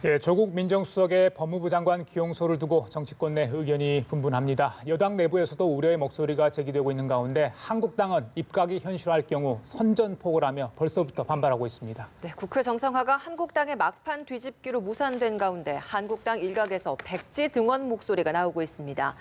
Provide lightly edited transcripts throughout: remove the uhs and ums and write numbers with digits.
예, 조국 민정수석의 법무부 장관 기용소를 두고 정치권 내 의견이 분분합니다. 여당 내부에서도 우려의 목소리가 제기되고 있는 가운데 한국당은 입각이 현실화할 경우 선전포고를 하며 벌써부터 반발하고 있습니다. 네, 국회 정상화가 한국당의 막판 뒤집기로 무산된 가운데 한국당 일각에서 백지 등원 목소리가 나오고 있습니다.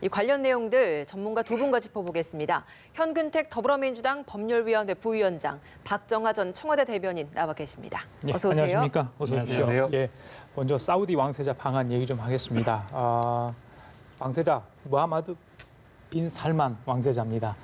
이 관련 내용들 전문가 두 분과 짚어보겠습니다. 현근택 더불어민주당 법률위원회 부위원장, 박정하 전 청와대 대변인 나와 계십니다. 어서 오세요. 안녕하십니까? 어서 오십시오. 안녕하세요. 예, 먼저 사우디 왕세자 방한 얘기 좀 하겠습니다. 왕세자 무하마드 빈 살만 왕세자입니다.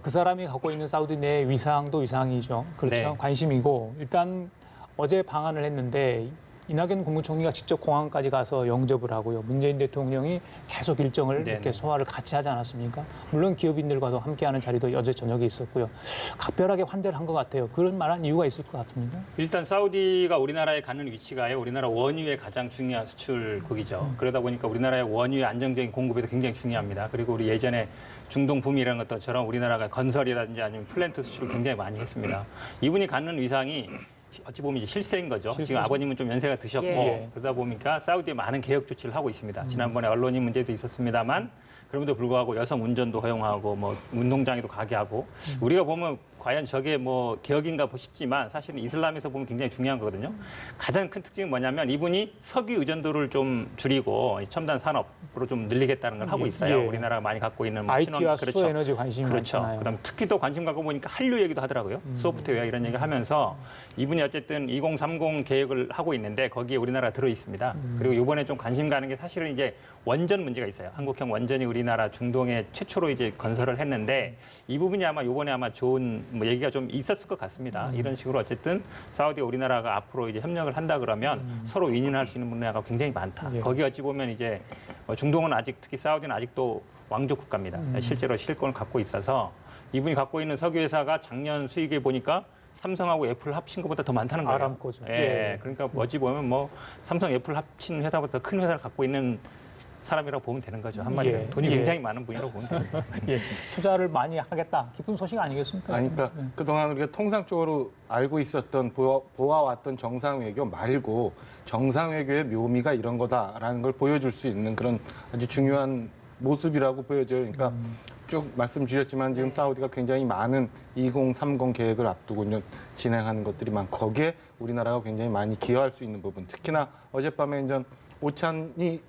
그 사람이 갖고 있는 사우디 내 위상도 위상이죠. 그렇죠. 네. 관심이고 일단 어제 방한을 했는데 이낙연 국무총리가 직접 공항까지 가서 영접을 하고요. 문재인 대통령이 계속 일정을 네네. 이렇게 소화를 같이 하지 않았습니까? 물론 기업인들과도 함께하는 자리도 어제 저녁에 있었고요. 각별하게 환대를 한 것 같아요. 그런 만한 이유가 있을 것 같습니다. 일단 사우디가 우리나라에 가는 위치가요. 우리나라 원유의 가장 중요한 수출국이죠. 그러다 보니까 우리나라의 원유의 안정적인 공급에도 굉장히 중요합니다. 그리고 우리 예전에 중동 붐이라는 것처럼 우리나라가 건설이라든지 아니면 플랜트 수출을 굉장히 많이 했습니다. 이분이 갖는 위상이 어찌 보면 이제 실세인 거죠. 실세죠. 지금 아버님은 좀 연세가 드셨고 예. 그러다 보니까 사우디에 많은 개혁 조치를 하고 있습니다. 지난번에 언론인 문제도 있었습니다만 그럼에도 불구하고 여성 운전도 허용하고 뭐 운동장에도 가게 하고 우리가 보면 과연 저게 뭐 개혁인가 싶지만 사실은 이슬람에서 보면 굉장히 중요한 거거든요. 가장 큰 특징은 뭐냐면 이분이 석유 의존도를 좀 줄이고 첨단 산업으로 좀 늘리겠다는 걸 하고 있어요. 예. 우리나라가 많이 갖고 있는 뭐 IT와 그렇죠. 수소에너지 관심이 그렇죠. 많잖아요. 그다음 특히 또 관심 갖고 보니까 한류 얘기도 하더라고요. 소프트웨어 이런 얘기 하면서 이분이 어쨌든 2030 계획을 하고 있는데 거기에 우리나라가 들어 있습니다. 그리고 이번에 좀 관심 가는 게 사실은 이제 원전 문제가 있어요. 한국형 원전이 우리나라 중동에 최초로 이제 건설을 했는데 이 부분이 아마 이번에 아마 좋은 뭐 얘기가 좀 있었을 것 같습니다. 이런 식으로 어쨌든 사우디와 우리나라가 앞으로 이제 협력을 한다 그러면 서로 윈윈할 수 있는 분야가 굉장히 많다. 예. 거기 어찌 보면 이제 중동은 아직 특히 사우디는 아직도 왕족 국가입니다. 실제로 실권을 갖고 있어서 이분이 갖고 있는 석유 회사가 작년 수익에 보니까 삼성하고 애플 합친 것보다 더 많다는 거예요. 아람코죠. 예. 예. 그러니까 어찌 보면 뭐 삼성 애플 합친 회사보다 큰 회사를 갖고 있는 사람이라고 보면 되는 거죠. 한마디로. 예. 돈이 예. 굉장히 많은 분이라고 보면 됩니다. 예, 투자를 많이 하겠다. 기쁜 소식 아니겠습니까? 아니, 그러니까 그동안 우리가 통상적으로 알고 있었던 보아왔던 정상외교 말고 정상외교의 묘미가 이런 거다라는 걸 보여줄 수 있는 그런 아주 중요한 모습이라고 보여져요. 그러니까 쭉 말씀 주셨지만 지금 사우디가 굉장히 많은 2030 계획을 앞두고 진행하는 것들이 많고 거기에 우리나라가 굉장히 많이 기여할 수 있는 부분. 특히나 어젯밤에 이제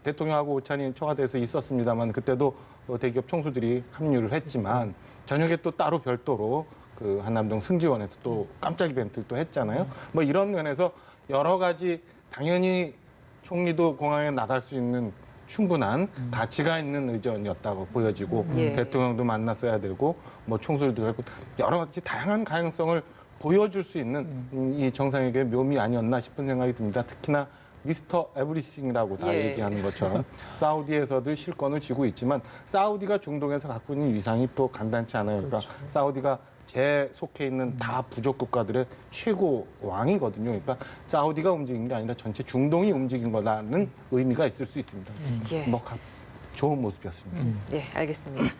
대통령하고 오찬이 청와대에서 있었습니다만 그때도 대기업 총수들이 합류를 했지만 저녁에 또 따로 별도로 그 한남동 승지원에서 또 깜짝 이벤트를 또 했잖아요. 뭐 이런 면에서 여러 가지 당연히 총리도 공항에 나갈 수 있는 충분한 가치가 있는 의전이었다고 보여지고 예. 대통령도 만났어야 되고 뭐 총수들도 하고 여러 가지 다양한 가능성을 보여줄 수 있는 이 정상회교의 묘미 아니었나 싶은 생각이 듭니다. 특히나 미스터 에브리싱이라고 다 예. 얘기하는 것처럼 사우디에서도 실권을 쥐고 있지만 사우디가 중동에서 갖고 있는 위상이 또 간단치 않아요. 그러니까 사우디가 제 속해 있는 다 부족 국가들의 최고 왕이거든요. 그러니까 사우디가 움직인 게 아니라 전체 중동이 움직인 거라는 의미가 있을 수 있습니다. 예. 뭐 좋은 모습이었습니다. 네, 알겠습니다.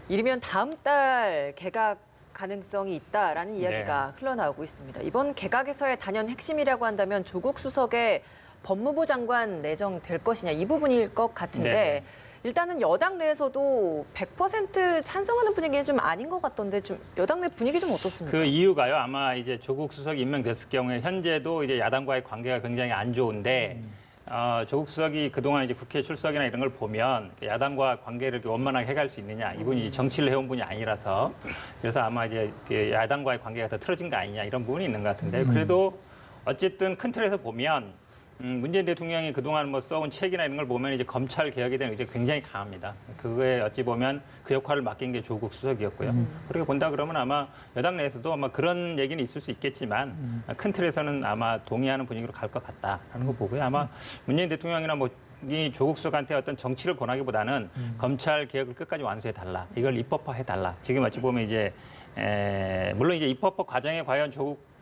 이르면 다음 달 개각 가능성이 있다라는 이야기가 흘러나오고 있습니다. 이번 개각에서의 단연 핵심이라고 한다면 조국 수석의 법무부 장관 내정될 것이냐 이 부분일 것 같은데 네. 일단은 여당 내에서도 100% 찬성하는 분위기는 좀 아닌 것 같던데 좀 여당 내 분위기 좀 어떻습니까? 그 이유가요. 아마 이제 조국 수석이 임명됐을 경우에 현재도 이제 야당과의 관계가 굉장히 안 좋은데 조국 수석이 그동안 이제 국회 출석이나 이런 걸 보면 야당과 관계를 이렇게 원만하게 해갈 수 있느냐. 이분이 정치를 해온 분이 아니라서 그래서 아마 이제 야당과의 관계가 더 틀어진 거 아니냐 이런 부분이 있는 것 같은데 그래도 어쨌든 큰 틀에서 보면 문재인 대통령이 그동안 뭐 써온 책이나 이런 걸 보면 이제 검찰 개혁에 대한 의지가 굉장히 강합니다. 그거에 어찌 보면 그 역할을 맡긴 게 조국 수석이었고요. 그렇게 본다 그러면 아마 여당 내에서도 아마 그런 얘기는 있을 수 있겠지만 큰 틀에서는 아마 동의하는 분위기로 갈 것 같다라는 거 보고요. 아마 문재인 대통령이나 뭐 이 조국 수석한테 어떤 정치를 권하기보다는 검찰 개혁을 끝까지 완수해 달라. 이걸 입법화해 달라. 지금 어찌 보면 이제 물론 이제 입법화 과정에 과연 조국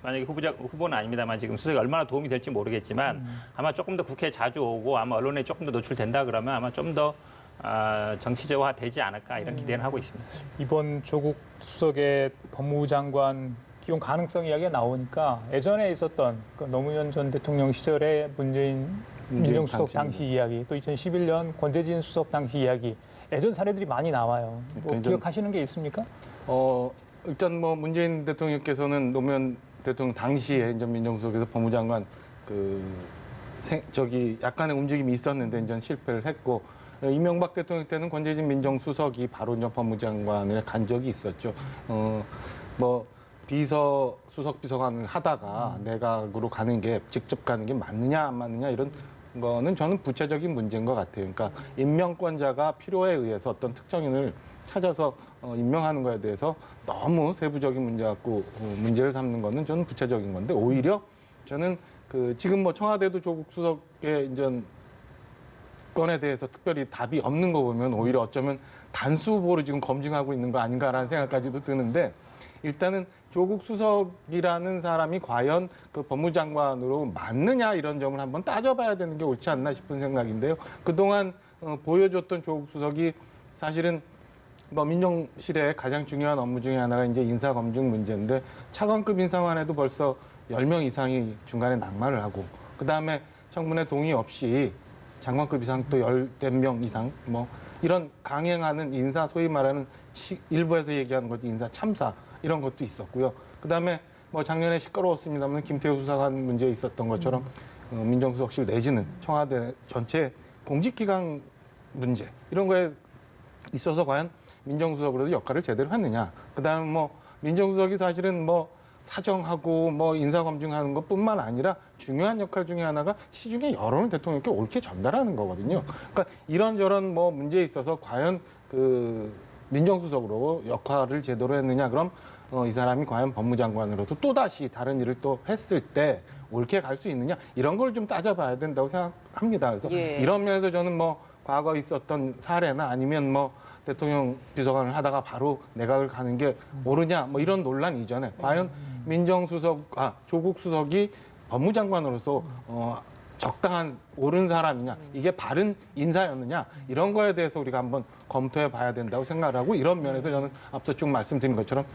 만약에 후보는 아닙니다만 지금 수석이 얼마나 도움이 될지 모르겠지만 아마 조금 더 국회에 자주 오고 아마 언론에 조금 더 노출된다 그러면 아마 좀 더 정치제화 되지 않을까 이런 기대는 하고 있습니다. 이번 조국 수석의 법무부 장관 기용 가능성 이야기가 나오니까 예전에 있었던 그 노무현 전 대통령 시절의 문재인 민정수석 당시 이야기, 또 2011년 권재진 수석 당시 이야기, 예전 사례들이 많이 나와요. 뭐 그러니까 기억하시는 게 있습니까? 일단 뭐 문재인 대통령께서는 노무현 대통령 당시에 이제 민정수석에서 법무장관 약간의 움직임이 있었는데 이제 실패를 했고, 이명박 대통령 때는 권재진 민정수석이 바로 이제 법무장관에 간 적이 있었죠. 뭐 수석 비서관을 하다가 내각으로 가는 게 직접 가는 게 맞느냐 안 맞느냐 이런 거는 저는 부차적인 문제인 것 같아요. 그러니까 임명권자가 필요에 의해서 어떤 특정인을 찾아서 임명하는 거에 대해서 너무 세부적인 문제 갖고 문제를 삼는 거는 저는 부차적인 건데, 오히려 저는 지금 뭐 청와대도 조국 수석의 이제 건에 대해서 특별히 답이 없는 거 보면 오히려 어쩌면 단수 후보로 지금 검증하고 있는 거 아닌가라는 생각까지도 드는데, 일단은 조국 수석이라는 사람이 과연 그 법무장관으로 맞느냐 이런 점을 한번 따져봐야 되는 게 옳지 않나 싶은 생각인데요. 그동안 보여줬던 조국 수석이 사실은 뭐 민정실의 가장 중요한 업무 중에 하나가 이제 인사검증 문제인데, 차관급 인사만 해도 벌써 10명 이상이 중간에 낙마를 하고, 그다음에 청문회 동의 없이 장관급 이상 또 10명 이상 뭐 이런 강행하는 인사, 소위 말하는 일부에서 얘기하는 것도 인사 참사 이런 것도 있었고요. 그다음에 뭐 작년에 시끄러웠습니다만 김태우 수사관 문제에 있었던 것처럼 민정수석실 내지는 청와대 전체 공직기강 문제 이런 거에 있어서 과연 민정수석으로도 역할을 제대로 했느냐. 그다음에 뭐 민정수석이 사실은 뭐 사정하고 뭐 인사검증하는 것뿐만 아니라 중요한 역할 중에 하나가 시중의 여론을 대통령께 옳게 전달하는 거거든요. 그러니까 이런저런 뭐 문제에 있어서 과연 민정수석으로 역할을 제대로 했느냐, 그럼 이 사람이 과연 법무장관으로서 또다시 다른 일을 또 했을 때 옳게 갈 수 있느냐, 이런 걸 좀 따져봐야 된다고 생각합니다. 그래서 이런 면에서 저는 뭐 과거 있었던 사례나 아니면 뭐 대통령 비서관을 하다가 바로 내각을 가는 게 옳으냐, 뭐 이런 논란 이전에 과연 조국 수석이 법무장관으로서 적당한 옳은 사람이냐, 이게 바른 인사였느냐, 이런 거에 대해서 우리가 한번 검토해 봐야 된다고 생각을 하고, 이런 면에서 저는 앞서 쭉 말씀드린 것처럼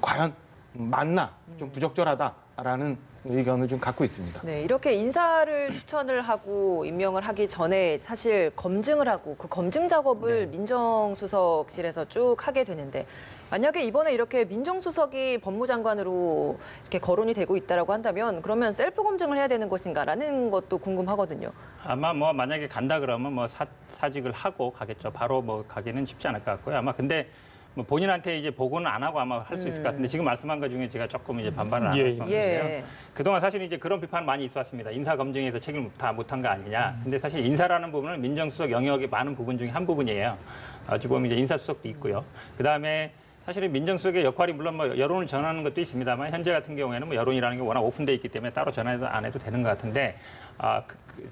과연 맞나, 좀 부적절하다라는 의견을 좀 갖고 있습니다. 네, 이렇게 인사를 추천을 하고 임명을 하기 전에 사실 검증을 하고 그 검증 작업을 민정수석실에서 쭉 하게 되는데, 만약에 이번에 이렇게 민정수석이 법무장관으로 이렇게 거론이 되고 있다라고 한다면 그러면 셀프 검증을 해야 되는 것인가라는 것도 궁금하거든요. 아마 뭐 만약에 간다 그러면 뭐 사직을 하고 가겠죠. 바로 뭐 가기는 쉽지 않을 것 같고요. 아마 근데 뭐 본인한테 이제 보고는 안 하고 아마 할 수 있을 것 같은데, 지금 말씀한 것 중에 제가 조금 이제 반발을 안 할 수 없는데요. 그동안 사실 이제 그런 비판 많이 있었습니다. 인사 검증에서 책임을 다 못한 거 아니냐. 근데 사실 인사라는 부분은 민정수석 영역의 많은 부분 중에 한 부분이에요. 어찌 보면 이제 인사수석도 있고요. 그다음에 사실은 민정수석의 역할이 물론 뭐 여론을 전하는 것도 있습니다만, 현재 같은 경우에는 뭐 여론이라는 게 워낙 오픈돼 있기 때문에 따로 전화해도 안 해도 되는 것 같은데,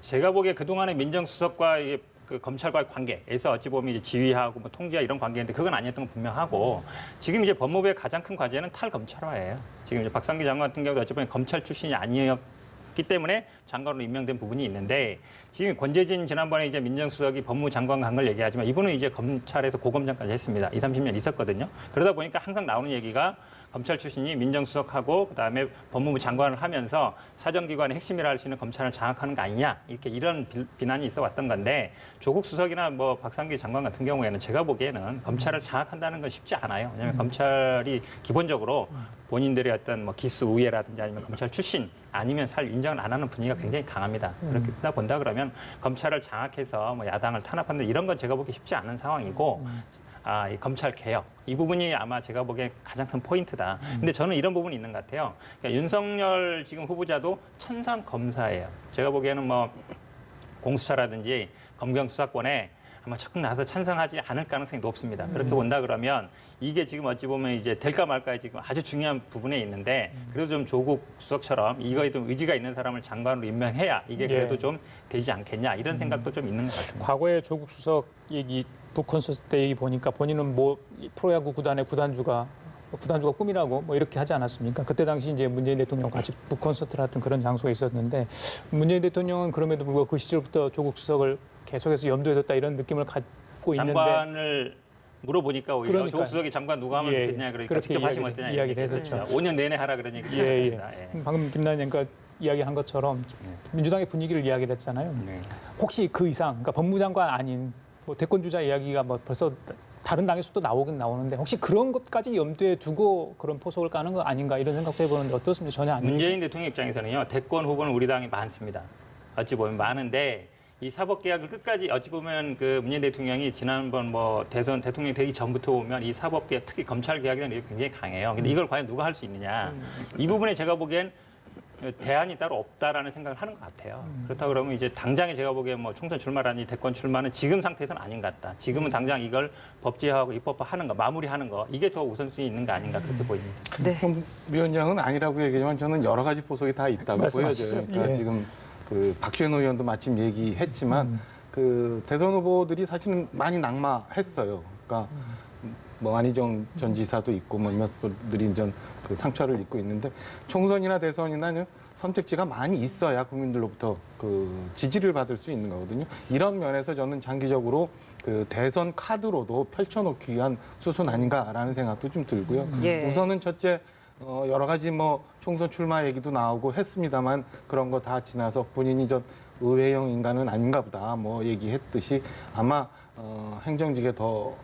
제가 보기에 그동안의 민정수석과 그 검찰과의 관계에서 어찌 보면 이제 지휘하고 뭐 통제하 이런 관계인데, 그건 아니었던 건 분명하고, 지금 이제 법무부의 가장 큰 과제는 탈검찰화예요. 지금 이제 박상기 장관 같은 경우도 어찌 보면 검찰 출신이 아니었기 때문에 장관으로 임명된 부분이 있는데, 지금 권재진 지난번에 이제 민정수석이 법무장관 간 걸 얘기하지만 이분은 이제 검찰에서 고검장까지 했습니다. 20, 30년 있었거든요. 그러다 보니까 항상 나오는 얘기가 검찰 출신이 민정수석하고 그다음에 법무부 장관을 하면서 사정기관의 핵심이라 할 수 있는 검찰을 장악하는 거 아니냐, 이런 비난이 있어 왔던 건데, 조국 수석이나 뭐 박상기 장관 같은 경우에는 제가 보기에는 검찰을 장악한다는 건 쉽지 않아요. 왜냐하면 검찰이 기본적으로 본인들의 어떤 뭐 기수 우회라든지 아니면 검찰 출신 아니면 인정을 안 하는 분위기가 굉장히 강합니다. 그렇게 본다 그러면 검찰을 장악해서 뭐 야당을 탄압한다, 이런 건 제가 보기 쉽지 않은 상황이고, 이 검찰 개혁, 이 부분이 아마 제가 보기에 가장 큰 포인트다. 근데 저는 이런 부분이 있는 것 같아요. 그러니까 윤석열 지금 후보자도 천상 검사예요. 제가 보기에는 뭐 공수처라든지 검경 수사권에 아마 적극 나서 찬성하지 않을 가능성이 높습니다. 그렇게 본다 그러면 이게 지금 어찌 보면 이제 될까 말까에 지금 아주 중요한 부분에 있는데, 그래도 좀 조국 수석처럼 이거에 좀 의지가 있는 사람을 장관으로 임명해야 이게 그래도 좀 되지 않겠냐, 이런 생각도 좀 있는 것 같습니다. 과거에 조국 수석 얘기, 북콘서트 때 얘기 보니까 본인은 뭐 프로야구 구단의 구단주가 꿈이라고 뭐 이렇게 하지 않았습니까? 그때 당시 이제 문재인 대통령 같이 북콘서트를 했던 그런 장소에 있었는데, 문재인 대통령은 그럼에도 불구하고 그 시절부터 조국 수석을 계속해서 염두에 뒀다, 이런 느낌을 갖고 있는데, 장관을 물어보니까 오히려 그러니까요. 조국 수석이 장관 누가 하면 예, 좋겠냐 그러니까 그렇게 직접 하시면 어떠냐 이야기를 얘기했었죠. 했었죠. 5년 내내 하라 그러니까 예, 예. 했습니다. 예. 방금 김남희가 이야기한 것처럼 민주당의 분위기를 이야기를 했잖아요. 네. 혹시 그 이상, 그러니까 법무장관 아닌 뭐 대권 주자 이야기가 뭐 벌써 다른 당에서도 나오긴 나오는데 혹시 그런 것까지 염두에 두고 그런 포석을 까는 거 아닌가 이런 생각도 해보는데 어떻습니까? 전혀 아니에요. 문재인 대통령 입장에서는요, 대권 후보는 우리 당이 많습니다. 어찌 보면 많은데 이 사법 계약을 끝까지 어찌 보면 그 문재인 대통령이 지난번 뭐 대선 대통령 되기 전부터 보면 이 사법 계약 특히 검찰 계약에 대한 의혹이 굉장히 강해요. 근데 이걸 과연 누가 할 수 있느냐? 이 부분에 제가 보기엔 대안이 따로 없다라는 생각을 하는 것 같아요. 그렇다 그러면 이제 당장에 제가 보기엔 뭐 총선 출마라니 대권 출마는 지금 상태에서는 아닌 것 같다. 지금은 당장 이걸 법제화하고 입법화하는 거, 마무리하는 거 이게 더 우선순위 있는 거 아닌가 그렇게 보입니다. 네. 좀 위원장은 아니라고 얘기하지만 저는 여러 가지 포석이 다 있다고 말씀하시죠. 보여져요. 그러니까 예. 지금 그 박지원 의원도 마침 얘기했지만 그 대선 후보들이 사실은 많이 낙마했어요. 그러니까 뭐 안희정 전 지사도 있고 뭐 몇몇 분들이 전 그 상처를 입고 있는데 총선이나 대선이나 선택지가 많이 있어야 국민들로부터 그 지지를 받을 수 있는 거거든요. 이런 면에서 저는 장기적으로 그 대선 카드로도 펼쳐놓기 위한 수순 아닌가라는 생각도 좀 들고요. 예. 우선은 첫째 여러 가지 뭐 총선 출마 얘기도 나오고 했습니다만 그런 거 다 지나서 본인이 전 의회형 인간은 아닌가 보다 뭐 얘기했듯이 아마 행정직에 더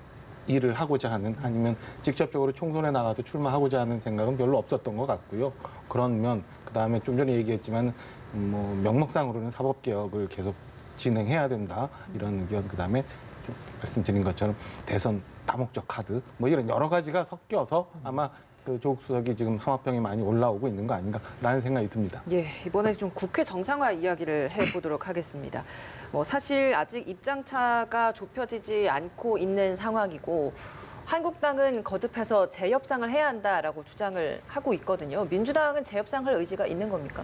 일을 하고자 하는 아니면 직접적으로 총선에 나가서 출마하고자 하는 생각은 별로 없었던 것 같고요. 그런 면 그다음에 좀 전에 얘기했지만 뭐 명목상으로는 사법개혁을 계속 진행해야 된다 이런 의견 그다음에 좀 말씀드린 것처럼 대선 다목적 카드 뭐 이런 여러 가지가 섞여서 아마 그 조국 수석이 지금 함화평이 많이 올라오고 있는 거 아닌가라는 생각이 듭니다. 예, 이번에 좀 국회 정상화 이야기를 해보도록 하겠습니다. 뭐 사실 아직 입장차가 좁혀지지 않고 있는 상황이고 한국당은 거듭해서 재협상을 해야 한다라고 주장을 하고 있거든요. 민주당은 재협상할 의지가 있는 겁니까?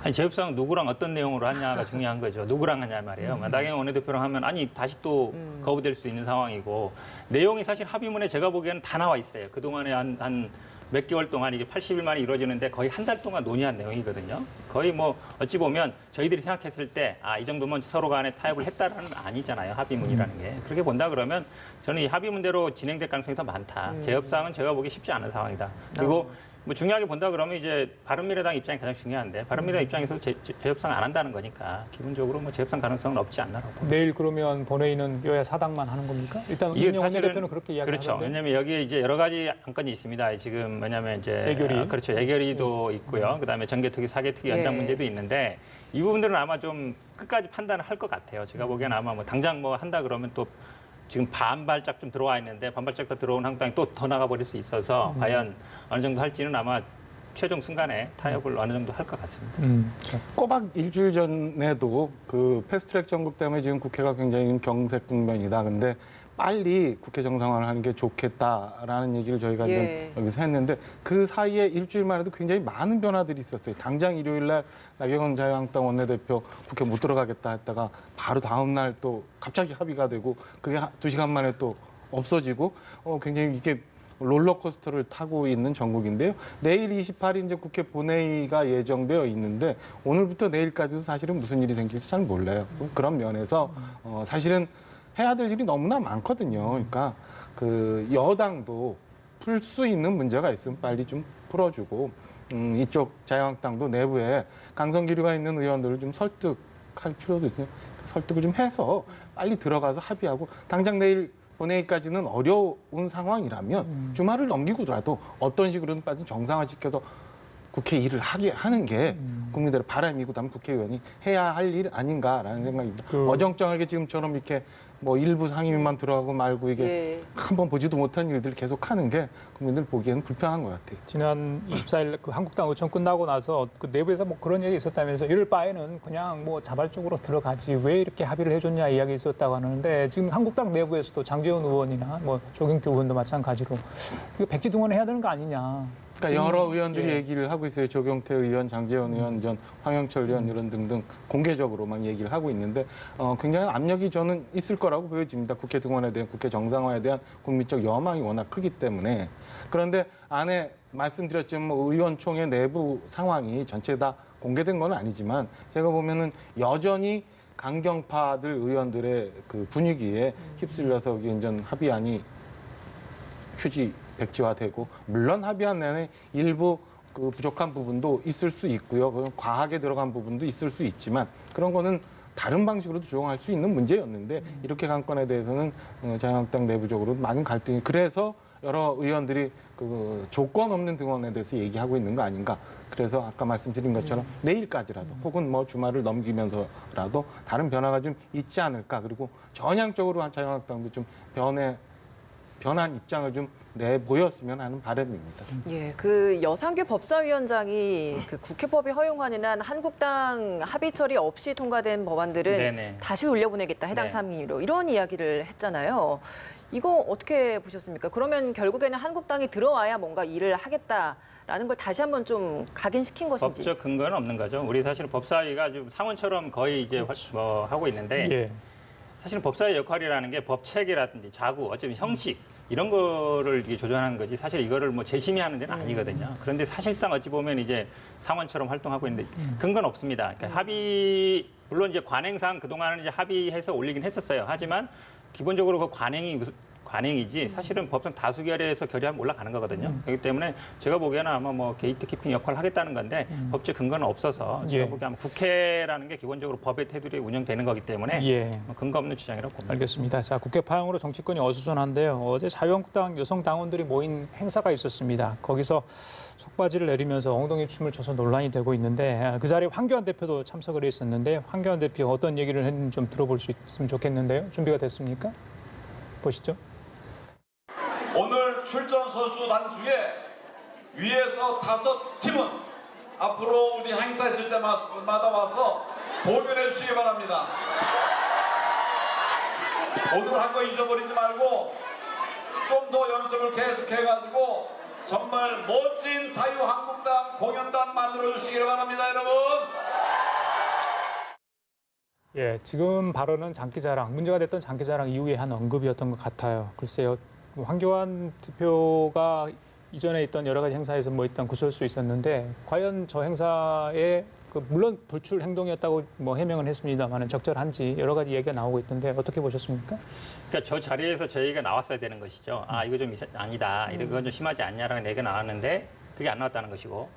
아니 재협상 누구랑 어떤 내용으로 하냐가 중요한 거죠. 누구랑 하냐 말이에요. 나경원 원내대표랑 하면 아니 다시 또 거부될 수 있는 상황이고 내용이 사실 합의문에 제가 보기에는 다 나와 있어요. 그동안에 한 몇 개월 동안 이게 80일 만에 이루어지는데 거의 한 달 동안 논의한 내용이거든요. 거의 뭐 어찌 보면 저희들이 생각했을 때 이 정도면 서로 간에 타협을 했다라는 아니잖아요. 합의문이라는 게. 그렇게 본다 그러면 저는 이 합의문대로 진행될 가능성이 더 많다. 재협상은 제가 보기 쉽지 않은 상황이다. 그리고 뭐 중요하게 본다 그러면 이제 바른미래당 입장이 가장 중요한데 바른미래당 입장에서 재협상 안 한다는 거니까 기본적으로 뭐 재협상 가능성은 없지 않나라고 봅니다. 내일 그러면 본회의는 여야 사당만 하는 겁니까? 일단 이게 이명박 사실은 대표는 그렇게 이야기하는데 그렇죠. 왜냐하면 여기에 이제 여러 가지 안건이 있습니다. 지금 왜냐하면 이제 예결위. 그렇죠. 예결위도 있고요. 그다음에 정개특위, 사개특위 연장 예. 문제도 있는데 이 부분들은 아마 좀 끝까지 판단을 할 것 같아요. 제가 보기에는 아마 뭐 당장 뭐 한다 그러면 또 지금 반발짝 좀 들어와 있는데 반발짝 더 들어온 한국당이 또 더 나가버릴 수 있어서 과연 어느 정도 할지는 아마 최종 순간에 타협을 어느 정도 할 것 같습니다. 꼬박 일주일 전에도 그 패스트트랙 정국 때문에 지금 국회가 굉장히 경색 국면이다. 근데 빨리 국회 정상화를 하는 게 좋겠다라는 얘기를 저희가 예. 이제 여기서 했는데 그 사이에 일주일만 해도 굉장히 많은 변화들이 있었어요. 당장 일요일 날 나경원 자유한국당 원내대표 국회 못 들어가겠다 했다가 바로 다음 날 또 갑자기 합의가 되고 그게 2시간 만에 또 없어지고 굉장히 이게 롤러코스터를 타고 있는 전국인데요. 내일 28일 이제 국회 본회의가 예정되어 있는데 오늘부터 내일까지도 사실은 무슨 일이 생길지 잘 몰라요. 그런 면에서 사실은 해야 될 일이 너무나 많거든요. 그러니까 그 여당도 풀 수 있는 문제가 있으면 빨리 좀 풀어주고 이쪽 자유한국당도 내부에 강성기류가 있는 의원들을 좀 설득할 필요도 있어요. 설득을 좀 해서 빨리 들어가서 합의하고 당장 내일 본회의까지는 어려운 상황이라면 주말을 넘기고라도 어떤 식으로든 빨리 정상화시켜서 국회 일을 하게 하는 게 국민들의 바람이고 다음 국회의원이 해야 할 일 아닌가라는 생각입니다. 어정쩡하게 지금처럼 이렇게 뭐 일부 상임위만 들어가고 말고 이게 예. 한번 보지도 못한 일들을 계속 하는 게 국민들 보기에는 불편한 것 같아요. 지난 24일 그 한국당 의총 끝나고 나서 그 내부에서 뭐 그런 얘기 있었다면서 이럴 바에는 그냥 뭐 자발적으로 들어가지 왜 이렇게 합의를 해줬냐 이야기 있었다고 하는데 지금 한국당 내부에서도 장제원 의원이나 뭐 조경태 의원도 마찬가지로 이거 백지등원 해야 되는 거 아니냐. 그러니까 여러 의원들이 예. 얘기를 하고 있어요. 조경태 의원, 장제원 의원, 전 황영철 의원 이런 등등 공개적으로 막 얘기를 하고 있는데 굉장히 압력이 저는 있을 거라고 보여집니다. 국회 등원에 대한 국회 정상화에 대한 국민적 여망이 워낙 크기 때문에 그런데 안에 말씀드렸지만 뭐 의원총회 내부 상황이 전체 다 공개된 건 아니지만 제가 보면은 여전히 강경파들 의원들의 그 분위기에 휩쓸려서 이게 이제 합의안이 휴지 백지화되고, 물론 합의안 내에 일부 그 부족한 부분도 있을 수 있고요. 그건 과하게 들어간 부분도 있을 수 있지만 그런 거는 다른 방식으로도 조정할 수 있는 문제였는데, 이렇게 간 건에 대해서는 자유한국당 내부적으로 많은 갈등이, 그래서 여러 의원들이 그 조건 없는 등원에 대해서 얘기하고 있는 거 아닌가. 그래서 아까 말씀드린 것처럼 내일까지라도 혹은 뭐 주말을 넘기면서라도 다른 변화가 좀 있지 않을까. 그리고 전향적으로 자유한국당도 좀 변한 입장을 좀 내보였으면 하는 바람입니다. 예, 그 여상규 법사위원장이 그 국회법이 허용하는 한 한국당 합의 처리 없이 통과된 법안들은 네네. 다시 돌려보내겠다, 해당 네. 상임위로 이런 이야기를 했잖아요. 이거 어떻게 보셨습니까? 그러면 결국에는 한국당이 들어와야 뭔가 일을 하겠다라는 걸 다시 한번 좀 각인시킨 것인지. 법적 근거는 없는 거죠. 우리 사실 법사위가 좀 상원처럼 거의 이제 하고 있는데 예. 사실 법사위 역할이라는 게 법체계라든지 자구, 어쩌면 형식 이런 거를 이게 조정하는 거지, 사실 이거를 뭐 재심의하는 데는 아니거든요. 그런데 사실상 어찌 보면 이제 상원처럼 활동하고 있는데 근거는 없습니다. 그러니까 합의, 물론 이제 관행상 그동안은 이제 합의해서 올리긴 했었어요. 하지만 기본적으로 그 관행이지 사실은 법상 다수결에서 결의하면 올라가는 거거든요. 그렇기 때문에 제가 보기에는 아마 뭐 게이트키핑 역할을 하겠다는 건데 법적 근거는 없어서 제가 예. 보기에 아마 국회라는 게 기본적으로 법의 테두리에 운영되는 거기 때문에 예. 뭐 근거 없는 주장이라고 봅니다. 알겠습니다. 자, 국회 파행으로 정치권이 어수선한데요. 어제 자유한국당 여성 당원들이 모인 행사가 있었습니다. 거기서 속바지를 내리면서 엉덩이 춤을 춰서 논란이 되고 있는데, 그 자리에 황교안 대표도 참석을 했었는데, 황교안 대표 어떤 얘기를 했는지 좀 들어볼 수 있으면 좋겠는데요. 준비가 됐습니까? 보시죠. 오늘 출전 선수단 중에 위에서 5팀은 앞으로 우리 행사 있을 때마다 와서 공연해 주시기 바랍니다. 오늘 한 거 잊어버리지 말고 좀 더 연습을 계속해가지고 정말 멋진 자유한국당 공연단 만들어 주시기 바랍니다, 여러분. 예, 지금 발언은 장기자랑, 문제가 됐던 장기자랑 이후에 한 언급이었던 것 같아요. 글쎄요, 황교안 대표가 이전에 있던 여러 가지 행사에서 뭐 일단 구설수 있었는데, 과연 저 행사에 물론 불출 행동이었다고 뭐 해명은 했습니다만은 적절한지 여러 가지 얘기가 나오고 있던데 어떻게 보셨습니까? 그러니까 저 자리에서 저 얘기가 나왔어야 되는 것이죠. 아, 이거 좀 아니다. 이건 좀 심하지 않냐라는 얘기가 나왔는데 그게 안 나왔다는 것이고,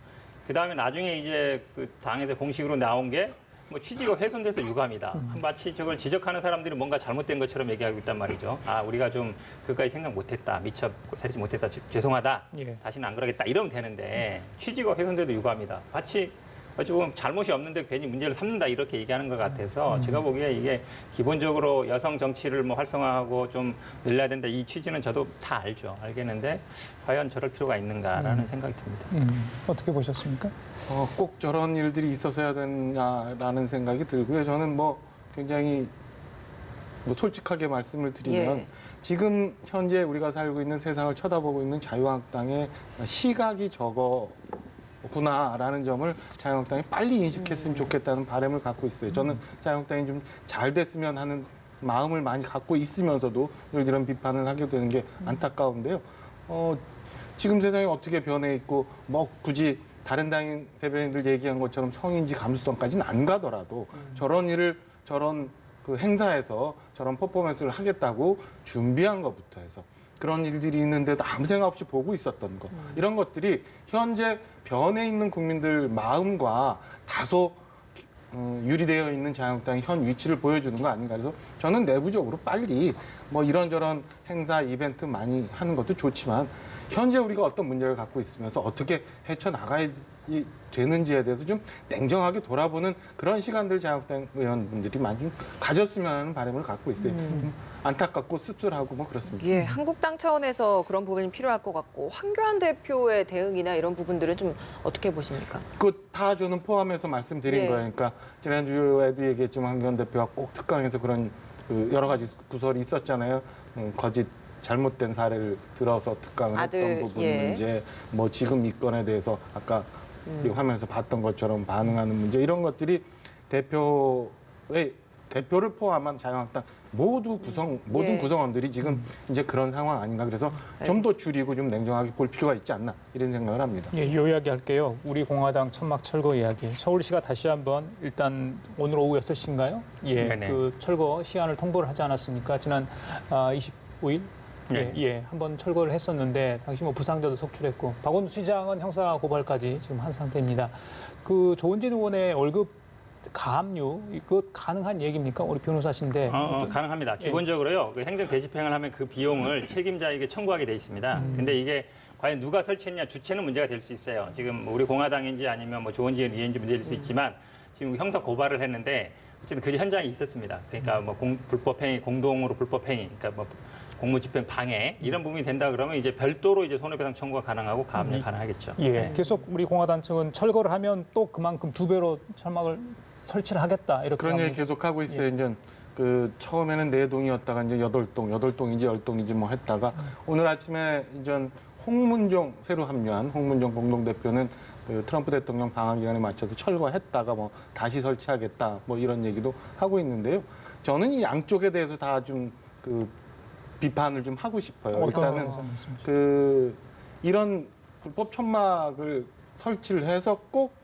그다음에 나중에 이제 그 당에서 공식으로 나온 게 뭐 취지가 훼손돼서 유감이다. 마치 저걸 지적하는 사람들이 뭔가 잘못된 것처럼 얘기하고 있단 말이죠. 아, 우리가 좀 그까지 생각 못했다. 미처 살지 못했다. 죄송하다. 예. 다시는 안 그러겠다. 이러면 되는데 취지가 훼손돼도 유감이다. 마치 어찌 보면 잘못이 없는데 괜히 문제를 삼는다 이렇게 얘기하는 것 같아서 제가 보기에 이게 기본적으로 여성 정치를 뭐 활성화하고 좀 늘려야 된다 이 취지는 저도 다 알죠. 알겠는데 과연 저럴 필요가 있는가라는 생각이 듭니다. 어떻게 보셨습니까? 꼭 저런 일들이 있었어야 됐냐라는 생각이 들고요. 저는 뭐 굉장히 뭐 솔직하게 말씀을 드리면 예. 지금 현재 우리가 살고 있는 세상을 쳐다보고 있는 자유한국당의 시각이 저거구나라는 점을 자유한국당이 빨리 인식했으면 좋겠다는 바람을 갖고 있어요. 저는 자유한국당이 좀 잘 됐으면 하는 마음을 많이 갖고 있으면서도 이런 비판을 하게 되는 게 안타까운데요. 지금 세상이 어떻게 변해 있고 뭐 굳이 다른 당 대변인들 얘기한 것처럼 성인지 감수성까지는 안 가더라도 저런 일을 저런 그 행사에서 저런 퍼포먼스를 하겠다고 준비한 것부터 해서 그런 일들이 있는데도 아무 생각 없이 보고 있었던 것, 이런 것들이 현재 변해 있는 국민들 마음과 다소 유리되어 있는 자유한국당의 현 위치를 보여주는 거 아닌가 해서 저는 내부적으로 빨리 뭐 이런저런 행사 이벤트 많이 하는 것도 좋지만 현재 우리가 어떤 문제를 갖고 있으면서 어떻게 헤쳐나가야 되는지에 대해서 좀 냉정하게 돌아보는 그런 시간들 자유한국당 의원분들이 많이 좀 가졌으면 하는 바람을 갖고 있어요. 안타깝고 씁쓸하고 뭐 그렇습니다. 예, 한국당 차원에서 그런 부분이 필요할 것 같고, 황교안 대표의 대응이나 이런 부분들은 좀 어떻게 보십니까? 그 다 저는 포함해서 말씀드린 예. 거예요. 그러니까 지난주에도 얘기했지만 황교안 대표가 꼭 특강에서 그런 그 여러 가지 구설이 있었잖아요. 거짓 잘못된 사례를 들어서 특강을 아들, 했던 부분 예. 문제, 뭐 지금 이 건에 대해서 아까 이 화면에서 봤던 것처럼 반응하는 문제, 이런 것들이 대표의 대표를 포함한 자유한국당 모든 예. 구성원들이 지금 이제 그런 상황 아닌가. 그래서 좀 더 줄이고 좀 냉정하게 볼 필요가 있지 않나 이런 생각을 합니다. 예, 요 이야기 할게요. 우리 공화당 천막 철거 이야기. 서울시가 다시 한번 일단 오늘 오후 6시인가요? 예, 네네. 그 철거 시한을 통보를 하지 않았습니까? 지난 25일? 네. 예, 한번 철거를 했었는데 당시 뭐 부상자도 속출했고 박원순 시장은 형사 고발까지 지금 한 상태입니다. 그 조원진 의원의 월급 가압류 이거 가능한 얘기입니까? 우리 변호사신데. 가능합니다. 기본적으로요. 그 행정 대집행을 하면 그 비용을 책임자에게 청구하게 돼 있습니다. 근데 이게 과연 누가 설치했냐 주체는 문제가 될 수 있어요. 지금 뭐 우리 공화당인지 아니면 뭐 조원진 의원인지 문제일 수 있지만 지금 형사 고발을 했는데 어쨌든 그 현장에 있었습니다. 그러니까 뭐 불법행위, 공동으로 불법행위, 그러니까 뭐 공무집행 방해 이런 부분이 된다 그러면 이제 별도로 이제 손해배상 청구가 가능하고 가압류 가능하겠죠. 예, 네. 계속 우리 공화당 측은 철거를 하면 또 그만큼 2배로 천막을 설치를 하겠다 이렇게 그런 얘기 합니다. 계속 하고 있어요. 이제 그 처음에는 4동이었다가 이제 8동인지 10동인지 뭐 했다가 오늘 아침에 이제 홍문종 새로 합류한 홍문종 공동대표는 그 트럼프 대통령 방한 기간에 맞춰서 철거했다가 뭐 다시 설치하겠다 뭐 이런 얘기도 하고 있는데요. 저는 이 양쪽에 대해서 다 좀 그 비판을 좀 하고 싶어요. 일단은 그 이런 불법 천막을 설치를 해서 꼭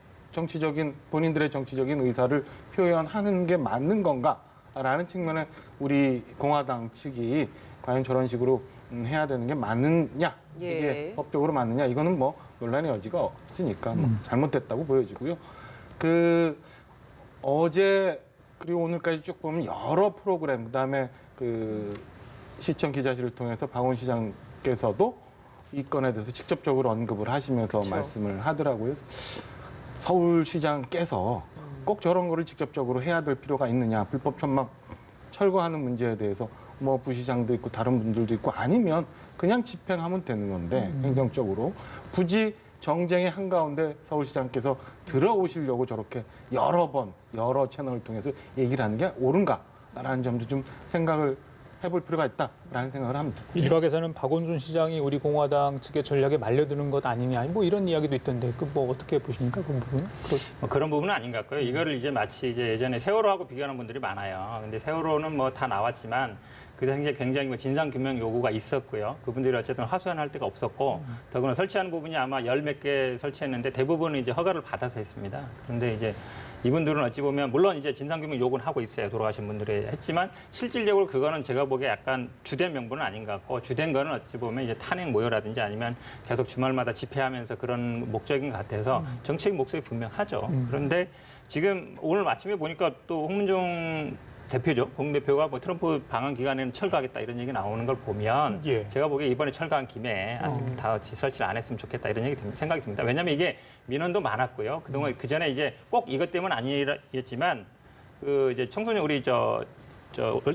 본인들의 정치적인 의사를 표현하는 게 맞는 건가라는 측면에 우리 공화당 측이 과연 저런 식으로 해야 되는 게 맞느냐, 예. 이게 법적으로 맞느냐, 이거는 뭐 논란의 여지가 없으니까 뭐 잘못됐다고 보여지고요. 그 어제 그리고 오늘까지 쭉 보면 여러 프로그램, 그다음에 그 시청 기자실을 통해서 박원 시장께서도 이 건에 대해서 직접적으로 언급을 하시면서 그렇죠. 말씀을 하더라고요. 서울시장께서 꼭 저런 거를 직접적으로 해야 될 필요가 있느냐, 불법 천막 철거하는 문제에 대해서 뭐 부시장도 있고 다른 분들도 있고 아니면 그냥 집행하면 되는 건데 행정적으로 굳이 정쟁의 한가운데 서울시장께서 들어오시려고 저렇게 여러 채널을 통해서 얘기를 하는 게 옳은가라는 점도 좀 생각을 해볼 필요가 있다라는 생각을 합니다. 일각에서는 박원순 시장이 우리 공화당 측의 전략에 말려드는 것 아니냐 뭐 이런 이야기도 있던데 그 뭐 어떻게 보십니까 그 부분은? 뭐 그런 부분은 아닌 것 같고요. 이거를 이제 마치 이제 예전에 세월호하고 비교하는 분들이 많아요. 근데 세월호는 뭐 다 나왔지만 그 당시에 굉장히 뭐 진상 규명 요구가 있었고요. 그분들이 어쨌든 하소연할 데가 없었고 더구나 설치하는 부분이 아마 10몇 개 설치했는데 대부분은 이제 허가를 받아서 했습니다. 그런데 이제 이분들은 어찌 보면 물론 이제 진상규명 요구는 하고 있어요. 돌아가신 분들이 했지만 실질적으로 그거는 제가 보기에 약간 주된 명분은 아닌 것 같고 주된 거는 어찌 보면 이제 탄핵 모여라든지 아니면 계속 주말마다 집회하면서 그런 목적인 것 같아서 정치적 목적이 분명하죠. 그런데 지금 오늘 아침에 보니까 또 홍문종 대표죠. 공대표가 뭐 트럼프 방한 기간에는 철거하겠다 이런 얘기 나오는 걸 보면 예. 제가 보기에 이번에 철거한 김에 아직 다 설치를 안 했으면 좋겠다 이런 생각이 듭니다. 왜냐하면 이게 민원도 많았고요. 그동안 그 전에 이제 꼭 이것 때문은 아니었지만 그 이제 청소년 우리 저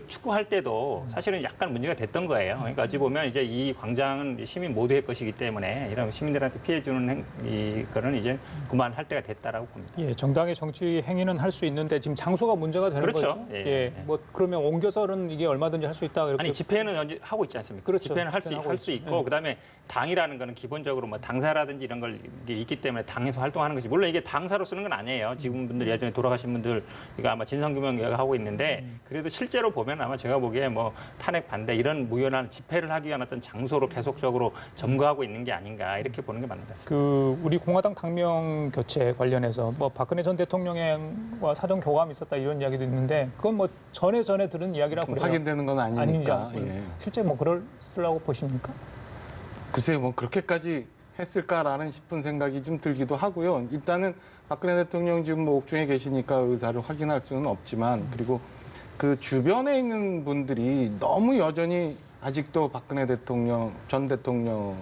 축구할 때도 사실은 약간 문제가 됐던 거예요. 그러니까 어찌 보면 이제 이 광장은 시민 모두의 것이기 때문에 이런 시민들한테 피해 주는 이거는 이제 그만할 때가 됐다라고 봅니다. 예, 정당의 정치 행위는 할 수 있는데 지금 장소가 문제가 되는 그렇죠. 거죠. 예, 예, 예. 뭐 그러면 옮겨서는 이게 얼마든지 할 수 있다 이렇게. 아니 집회는 언제 하고 있지 않습니까? 그렇죠. 집회는 집회는 하고 할 수 있죠. 있고 예. 그다음에 당이라는 거는 기본적으로 뭐 당사라든지 이런 걸 이게 있기 때문에 당에서 활동하는 것이 물론 이게 당사로 쓰는 건 아니에요. 지금 분들 예전에 돌아가신 분들 이거 아마 진상규명 하고 있는데 그래도 실제로 보면 아마 제가 보기에 뭐 탄핵 반대 이런 무연한 집회를 하기 위한 어떤 장소로 계속적으로 점거하고 있는 게 아닌가 이렇게 보는 게 맞는 것 같습니다. 그 우리 공화당 당명 교체 관련해서 뭐 박근혜 전 대통령과 사전 교감이 있었다 이런 이야기도 있는데 그건 뭐 전에 들은 이야기라고 그래요. 확인되는 건 아니니까. 아니죠. 예. 실제 뭐 그럴라고 보십니까? 글쎄요, 뭐 그렇게까지 했을까라는 싶은 생각이 좀 들기도 하고요. 일단은 박근혜 대통령 지금 뭐 옥중에 계시니까 의사를 확인할 수는 없지만 그리고 그 주변에 있는 분들이 너무 여전히 아직도 박근혜 전 대통령의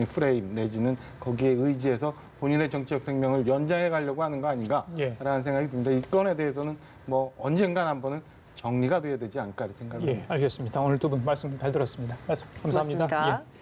프레임 내지는 거기에 의지해서 본인의 정치적 생명을 연장해 가려고 하는 거 아닌가라는 생각이 듭니다. 이 건에 대해서는 뭐 언젠간 한번은 정리가 돼야 되지 않을까 생각합니다. 예, 알겠습니다. 오늘 두 분 말씀 잘 들었습니다. 말씀 감사합니다. 고맙습니다. 예.